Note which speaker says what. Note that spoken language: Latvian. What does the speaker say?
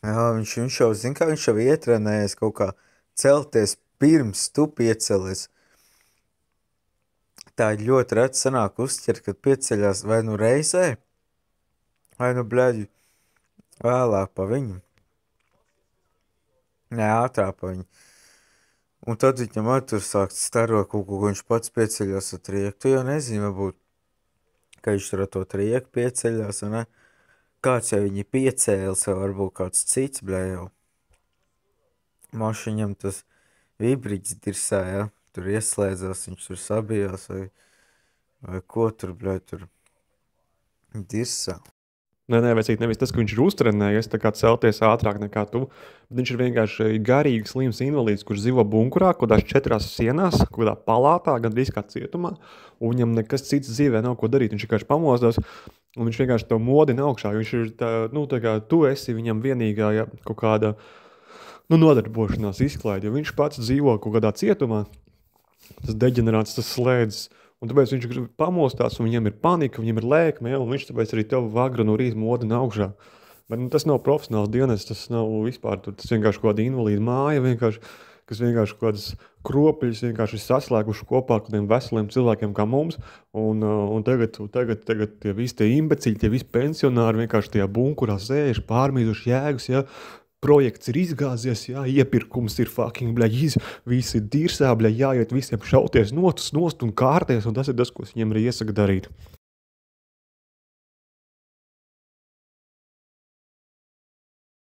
Speaker 1: Jā, viņš jau, zin kā, viņš jau ietrenējies kaut kā celties pirms tu piecelies. Tā ir ļoti reti sanāk uzķert, kad pieceļās vai nu reizē, vai nu, bļaļ, vēlāk pa viņu. Nē, ātrāk pa viņu. Un tad viņam arī tur sāk starot kaut ko, ko viņš pats pieceļās ar trieku. Tu jau nezini, varbūt, ka viņš tur ar to trieku pieceļās, vai ne? Kāds jau viņi piecēlis, vai varbūt kāds cits, bļaļ, jau. Mašiņam tas vibrīts dirsā, ja? Tur ieslēdzās, viņš tur sabijās, vai ko tur, bļaļ, tur dirsā.
Speaker 2: Nē, vecīt, nevis tas, ka viņš ir uztrenējies, tā kā celties ātrāk nekā tu, bet viņš ir vienkārši garīgi slims invalīds, kurš dzīvo bunkurā, kaut kādās 4 sienās, kaut kādā palātā, gandrīz kā cietumā, un viņam nekas cits dzīvē nav ko darīt. Viņš vienkārši pamostās, un viņš vienkārši to modina augšā. Viņš ir tā, nu, tā kā tu esi viņam vienīgā, ja, kaut kāda, nu, nodarbošanās izklaide, jo viņš pats dzīvo kaut kādā cietumā, tas deģenerāts, tas slēdzis. Un tāpēc viņš grib pamostās, un viņam ir panika, viņam ir lēkme, ja, un viņš tāpēc arī tev vagra no rīta modina augšā. Bet nu, tas nav profesionāls dienas, tas nav vispār, tas vienkārši kaut kāda invalīda māja, vienkārši, kas vienkārši kaut kādas kropļas vienkārši ir saslēguši kopā ar kādiem veseliem cilvēkiem kā mums, un tagad tie visi tie imbeciļi, tie visi pensionāri vienkārši tajā bunkurā sēž, pārmīduši jēgas, ja, projekts ir izgāzies, jā, iepirkums ir fucking, bļaļ, visi dirsā, bļaļ, jāiet visiem šauties nost un kārties, un tas ir tas, ko viņiem arī iesaka darīt.